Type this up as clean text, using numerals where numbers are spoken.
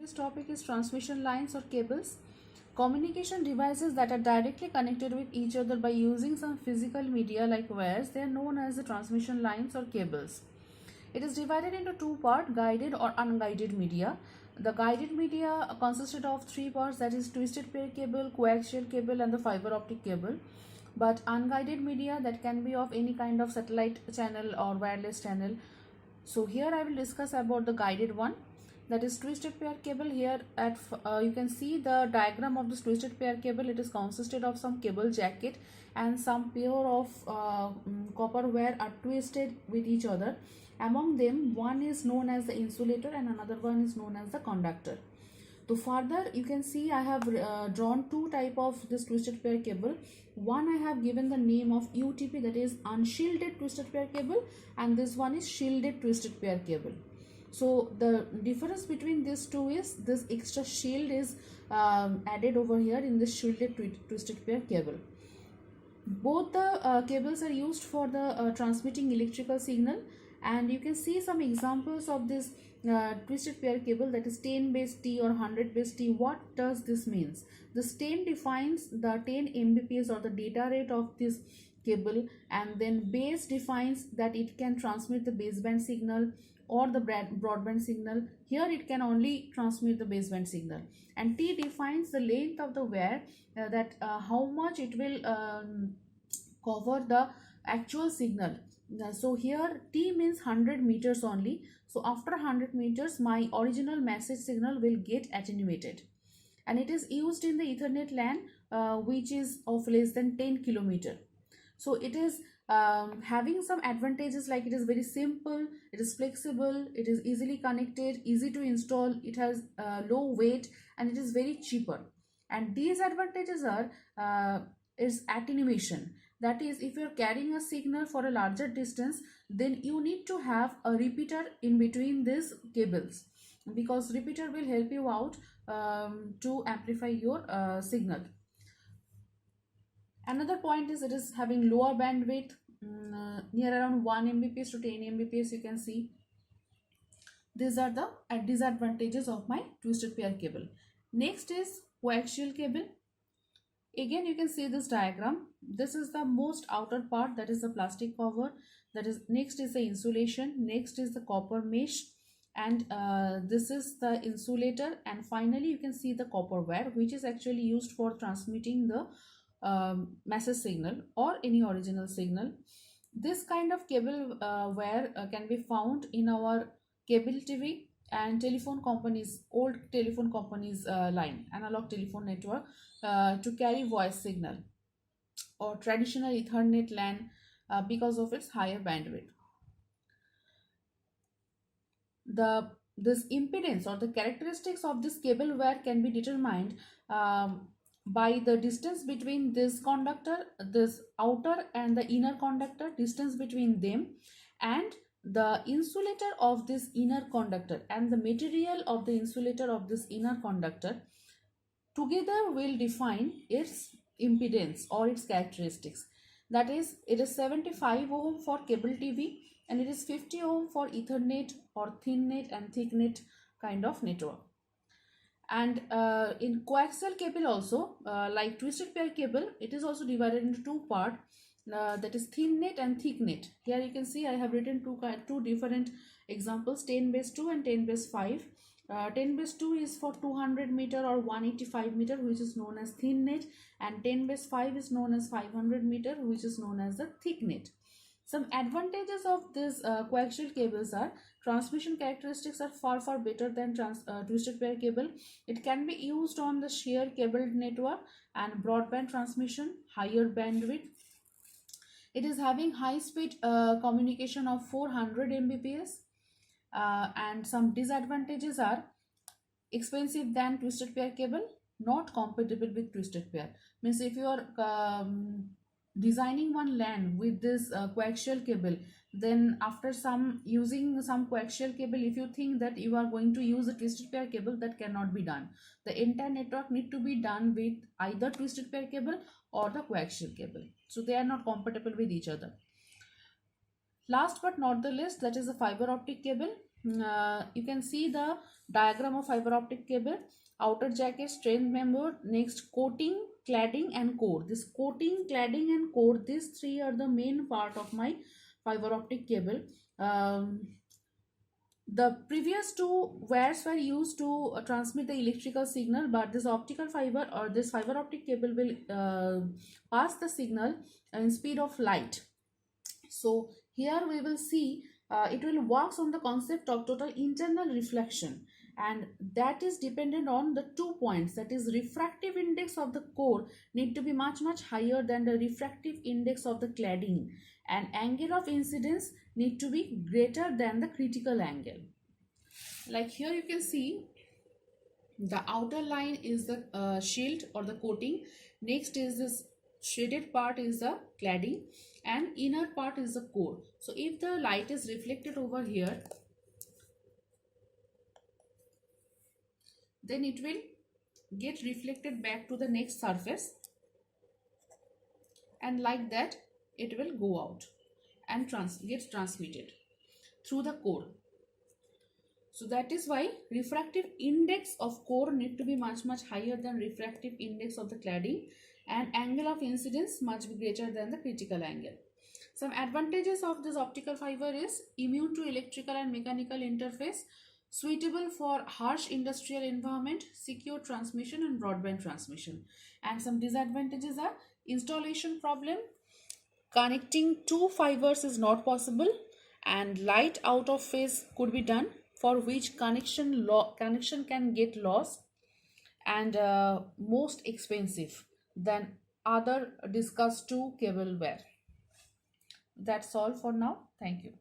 Today's topic is transmission lines or cables. Communication devices that are directly connected with each other by using some physical media like wires, they are known as the transmission lines or cables. It is divided into two parts, guided or unguided media. The guided media consisted of three parts, that is twisted pair cable, coaxial cable and the fiber optic cable. But unguided media, that can be of any kind of satellite channel or wireless channel. So here I will discuss about the guided one, that is twisted pair cable. Here at you can see the diagram of this twisted pair cable. It is consisted of some cable jacket and some pair of copper wire are twisted with each other. Among them, one is known as the insulator and another one is known as the conductor. So further you can see I have drawn two type of this twisted pair cable. One I have given the name of UTP, that is unshielded twisted pair cable, and this one is shielded twisted pair cable. So the difference between these two is this extra shield is added over here in this shielded twisted pair cable. Both the cables are used for the transmitting electrical signal, and you can see some examples of this twisted pair cable, that is 10 base T or 100 base T. What does this means? This 10 defines the 10 Mbps or the data rate of this cable, and then base defines that it can transmit the baseband signal or the broadband signal. Here it can only transmit the baseband signal, and T defines the length of the wire, that how much it will cover the actual signal. So here T means 100 meters only. So after 100 meters my original message signal will get attenuated, and it is used in the Ethernet LAN which is of less than 10 kilometer. So it is having some advantages, like it is very simple, it is flexible, it is easily connected, easy to install, it has low weight, and it is very cheaper. And these advantages are is attenuation. That is, if you are carrying a signal for a larger distance, then you need to have a repeater in between these cables, because repeater will help you out to amplify your signal. Another point is it is having lower bandwidth, near around 1 Mbps to 10 Mbps. You can see these are the disadvantages of my twisted pair cable. Next is coaxial cable. Again you can see this diagram. This is the most outer part, that is the plastic cover. That is, next is the insulation, next is the copper mesh, and this is the insulator, and finally you can see the copper wire, which is actually used for transmitting the message signal or any original signal. This kind of cable wire can be found in our cable TV and telephone companies, old telephone companies line, analog telephone network, to carry voice signal, or traditional Ethernet LAN because of its higher bandwidth. This impedance or the characteristics of this cable wire can be determined by the distance between this conductor, this outer and the inner conductor, distance between them, and the insulator of this inner conductor and the material of the insulator of this inner conductor together will define its impedance or its characteristics. That is, it is 75 ohm for cable TV, and it is 50 ohm for Ethernet or thin net and thick net kind of network. And in coaxial cable also, like twisted pair cable, it is also divided into two parts, that is thin net and thick net. Here you can see I have written two different examples, 10 base 2 and 10 base 5. 10 base 2 is for 200 meter or 185 meter, which is known as thin net, and 10 base 5 is known as 500 meter, which is known as the thick net. Some advantages of this coaxial cables are transmission characteristics are far better than twisted pair cable. It can be used on the sheer cable network and broadband transmission, higher bandwidth. It is having high speed communication of 400 Mbps. And some disadvantages are expensive than twisted pair cable, not compatible with twisted pair. Means if you are designing one LAN with this coaxial cable, then after using some coaxial cable, if you think that you are going to use a twisted pair cable, that cannot be done. The entire network need to be done with either twisted pair cable or the coaxial cable. So they are not compatible with each other. Last but not the least, that is the fiber optic cable. you can see the diagram of fiber optic cable. Outer jacket, strength member, next coating, cladding and core. This coating, cladding and core, these three are the main part of my fiber optic cable. The previous two wires were used to transmit the electrical signal, but this optical fiber or this fiber optic cable will pass the signal in speed of light. So here we will see it will works on the concept of total internal reflection, and that is dependent on the 2 points, that is refractive index of the core need to be much higher than the refractive index of the cladding, and angle of incidence need to be greater than the critical angle. Like here you can see the outer line is the shield or the coating, next is this shaded part is the cladding, and inner part is the core. So if the light is reflected over here, then it will get reflected back to the next surface, and like that it will go out and get transmitted through the core. So that is why refractive index of core need to be much higher than refractive index of the cladding, and angle of incidence much greater than the critical angle. Some advantages of this optical fiber is immune to electrical and mechanical interface, suitable for harsh industrial environment, secure transmission and broadband transmission. And some disadvantages are installation problem, connecting two fibers is not possible, and light out of phase could be done, for which connection can get lost, and most expensive than other discussed two cable wire. That's all for now. Thank you.